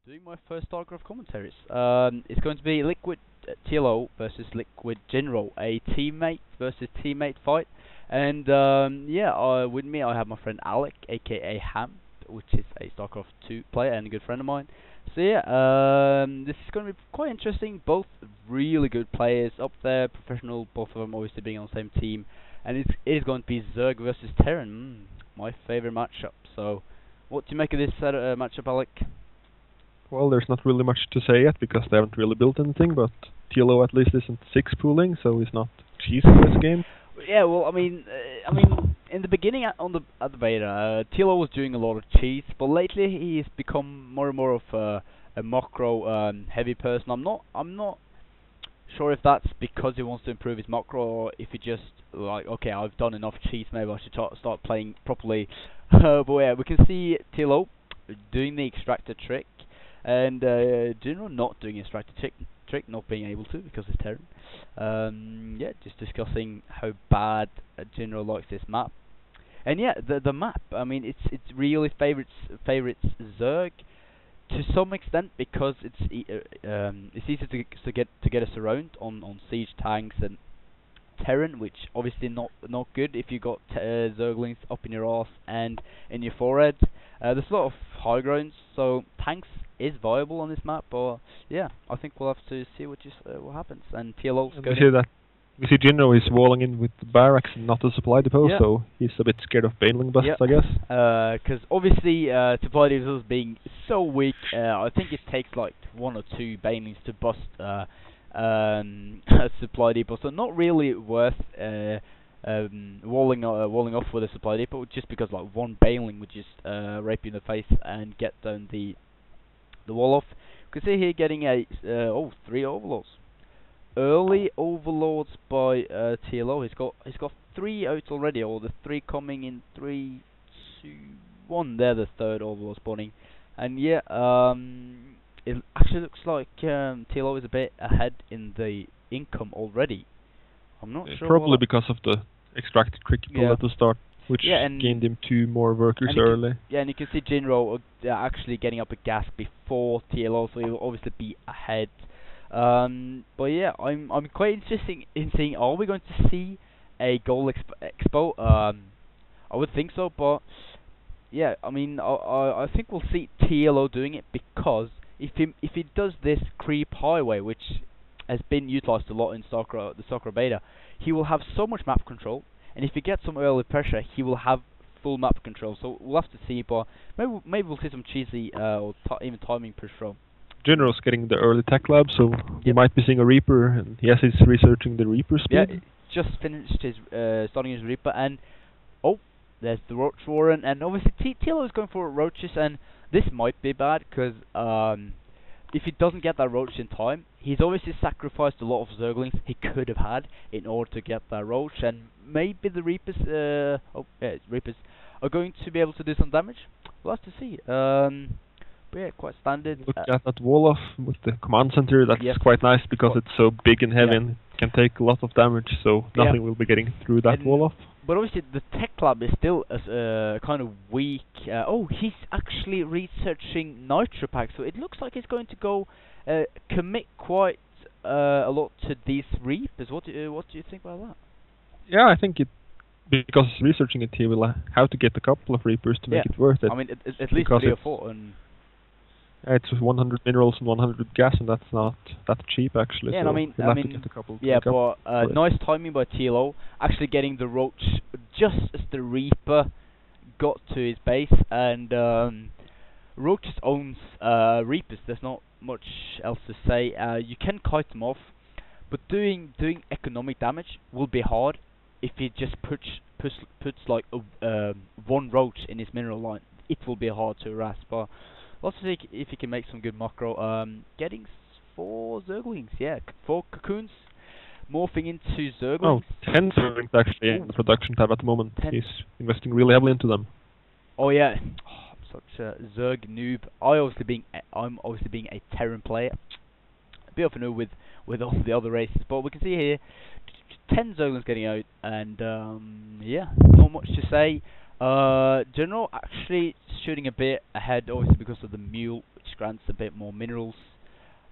doing my first StarCraft commentaries. It's going to be liquidTLO versus liquidJinro, a teammate versus teammate fight. And yeah, with me I have my friend Alec, aka Hamp, which is a StarCraft 2 player and a good friend of mine. So yeah, this is going to be quite interesting. Both really good players up there, professional, both of them obviously being on the same team. And it is going to be Zerg versus Terran, my favourite matchup. So, what do you make of this matchup, Alec? Well, there's not really much to say yet because they haven't really built anything, but TLO at least isn't 6 pooling, so he's not cheesy in this game. Yeah, well, I mean, in the beginning at the beta, TLO was doing a lot of cheese, but lately he's become more and more of a macro heavy person. I'm not sure if that's because he wants to improve his macro, or if he just like, okay, I've done enough cheese, maybe I should start playing properly. But yeah, we can see TLO doing the extractor trick, and Jinro not doing extractor trick, not being able to because it's Terran. Yeah, just discussing how bad Jinro likes this map, and yeah, the map. I mean, it's really favorites Zerg to some extent because it's easy to get us around on siege tanks and Terran, which obviously not good if you got Zerglings up in your arse and in your forehead. There's a lot of high grounds, so tanks is viable on this map. But yeah, I think we'll have to see what happens. And TLO's going. We see Jinro is walling in with the barracks and not the supply depot, yeah. So he's a bit scared of baneling busts, I guess. Because obviously supply depots being so weak, I think it takes like 1 or 2 banelings to bust a supply depot, so not really worth walling off with a supply depot, just because like 1 baneling would just rape you in the face and get down the wall off. You can see here getting a 3 overlords. Early overlords by TLO. He's got 3 out already, or the 3 coming in 3, 2, 1. They're the 3rd overlord spawning, and yeah, it actually looks like TLO is a bit ahead in the income already. I'm not sure. Probably because of the extracted cricket pull at the start, which gained him 2 more workers early. And you can see Jinro actually getting up a gas before TLO, so he'll obviously be ahead. But yeah, I'm quite interested in seeing, are we going to see a goal expo? I would think so, but yeah, I mean, I think we'll see TLO doing it, because if he does this creep highway, which has been utilized a lot in the StarCraft beta, he will have so much map control, and if he gets some early pressure, he will have full map control. So we'll have to see, but maybe we'll see some cheesy or even timing push from Jinro's getting the early tech lab, so he might be seeing a Reaper, and yes, he's researching the Reaper speed. Yeah, just finished his starting his Reaper, and there's the Roach Warren, and obviously TLO is going for Roaches, and this might be bad because if he doesn't get that Roach in time, he's obviously sacrificed a lot of Zerglings he could have had in order to get that Roach, and maybe the Reapers, Reapers are going to be able to do some damage. We'll have to see. But yeah, quite standard. Look at that wall off with the command center. That's quite nice because it's so big and heavy and can take a lot of damage, so nothing will be getting through that wall off. But obviously the tech lab is still kind of weak. He's actually researching Nitro Pack, so it looks like he's going to go commit quite a lot to these Reapers. What do you think about that? Yeah, I think because he's researching it, he will have to get a couple of Reapers to make it worth it. I mean, at least 3 or 4. And it's 100 minerals and 100 gas, and that's not that cheap actually. Yeah, so I mean, to get a couple. Yeah, but nice timing by TLO, actually getting the Roach just as the Reaper got to his base, and Roach just owns Reapers. There's not much else to say. You can kite them off, but doing economic damage will be hard if he just puts like 1 Roach in his mineral line. It will be hard to harass, but let's see if he can make some good macro. Getting 4 Zerglings, 4 cocoons, morphing into Zerglings. 10 Zerglings actually in the production tab at the moment. He's investing really heavily into them. Oh yeah, I'm such a Zerg noob. I'm obviously being a Terran player. A bit of a noob with all the other races, but we can see here 10 Zerglings getting out, and yeah, not much to say. Jinro actually shooting a bit ahead, obviously because of the mule, which grants a bit more minerals.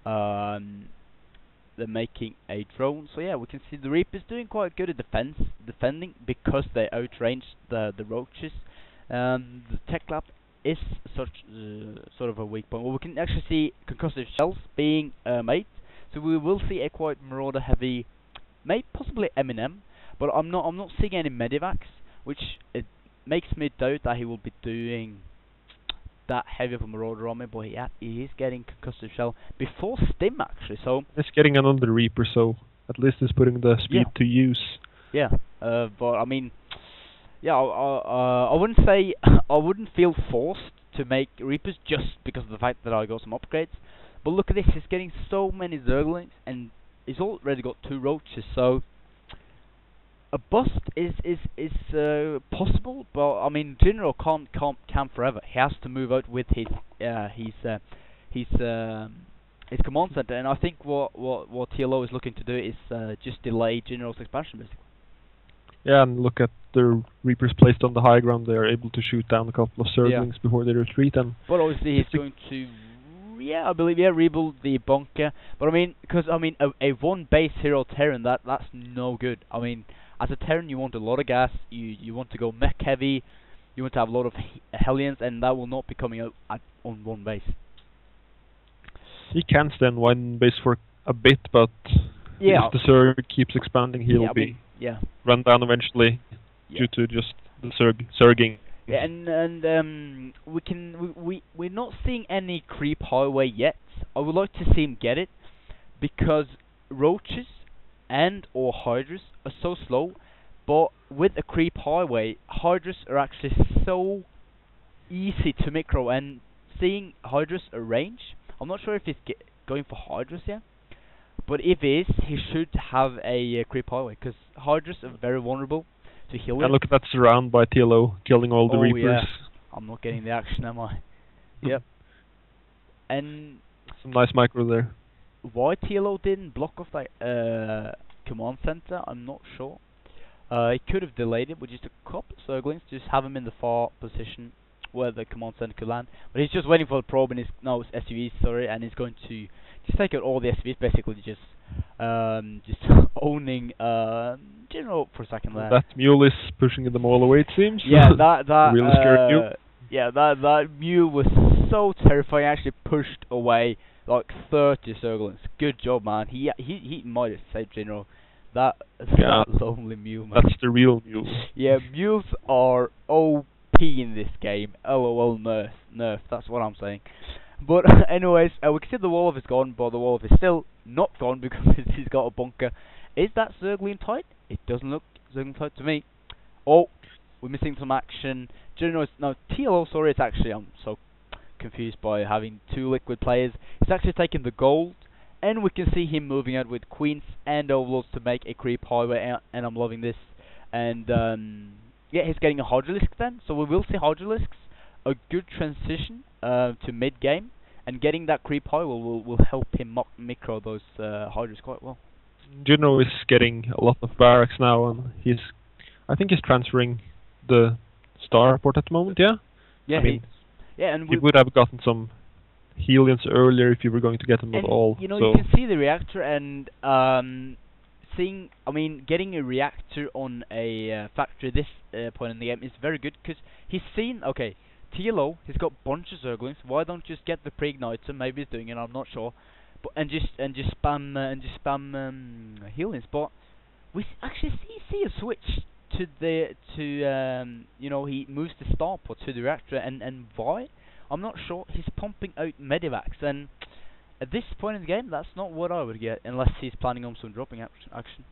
They're making a drone, so yeah, we can see the Reapers doing quite good at defending because they outranged the roaches. The tech lab is such sort of a weak point. Well, we can actually see concussive shells being made, so we will see a quite marauder heavy, maybe possibly Eminem, but I'm not seeing any medivacs, which it makes me doubt that he will be doing that heavy of a marauder on me, but he is getting concussive shell before stim actually, so it's getting another Reaper, so at least it's putting the speed to use. Yeah, but I mean, yeah, I wouldn't say I wouldn't feel forced to make Reapers just because of the fact that I got some upgrades. But look at this, he's getting so many Zerglings, and he's already got 2 roaches, so a bust is possible, but I mean Jinro can't camp forever. He has to move out with his command center, and I think what TLO is looking to do is just delay Jinro's expansion basically. Yeah, and look at the Reapers placed on the high ground. They are able to shoot down a couple of Zerglings before they retreat. And but obviously he's going to, I believe, rebuild the bunker. But I mean, because I mean, a one base hero Terran, that's no good. I mean, as a Terran, you want a lot of gas. You want to go mech heavy. You want to have a lot of Hellions, and that will not be coming out on one base. He can stand one base for a bit, but if the Zerg keeps expanding, he'll be run down eventually due to just the Zerging. Yeah, and we're not seeing any creep highway yet. I would like to see him get it, because roaches and or hydras are so slow, but with a creep highway, hydras are actually so easy to micro, and seeing hydras arrange, I'm not sure if he's going for hydras yet, but if he is, he should have a creep highway, because hydras are very vulnerable to heal. And look at that surround by TLO, killing all the Reapers. Yeah. I'm not getting the action, am I? Yep. And some nice micro there. Why TLO didn't block off that command center, I'm not sure. He could have delayed it with just a couple of Zerglings, just have him in the far position where the command center could land. But he's just waiting for the probe and SUVs, sorry, and he's going to just take out all the SUVs, basically just owning Jinro for a second there. That mule is pushing them all away, it seems. Yeah, that really scared mule. Yeah, that mule was so terrifying. Actually pushed away like 30 Zerglings. Good job, man. He might have saved Jinro. That lonely mule, man. That's the real mule. Yeah, mules are OP in this game. LOL nerf. That's what I'm saying. But anyways, we can see the Wolf is gone, but the Wolf is still not gone because he's got a bunker. Is that Zergling tight? It doesn't look Zergling tight to me. Oh, we're missing some action. TLO, sorry, it's actually, I'm so confused by having 2 liquid players. He's actually taking the gold, and we can see him moving out with queens and overlords to make a creep highway, and I'm loving this. And yeah, he's getting a Hydralisk then, so we will see Hydralisks. A good transition to mid game, and getting that creep high will help him micro those Hydras quite well. Jinro is getting a lot of barracks now, and I think he's transferring the starport at the moment. Yeah. Yeah. I mean, and he would have gotten some Helions earlier if you were going to get them at all. You know, you can see the reactor, and getting a reactor on a factory this point in the game is very good, because he's seen, okay, TLO, he's got a bunch of Zerglings. Why don't you just get the pre-igniter? Maybe he's doing it, I'm not sure. But and just spam Helions. But we actually see a switch to he moves the starport to the reactor, and why? I'm not sure. He's pumping out medivacs, and at this point in the game, that's not what I would get unless he's planning on some dropping action.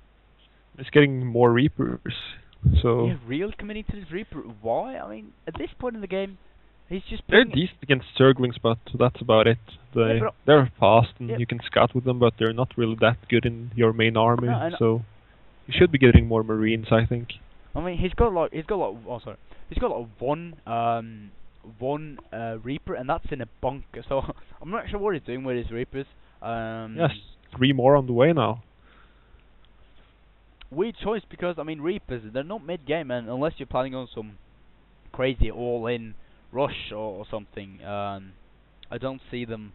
It's getting more Reapers, so yeah, real committing to this Reaper. Why? I mean, at this point in the game, he's just they're decent against Zerglings, but that's about it. They're fast and you can scout with them, but they're not really that good in your main army. So you should be getting more Marines, I think. I mean, he's got like one Reaper, and that's in a bunker. So I'm not sure what he's doing with his Reapers. Yes, 3 more on the way now. Weird choice, because I mean Reapers, they're not mid game, and unless you're planning on some crazy all-in rush or something. I don't see them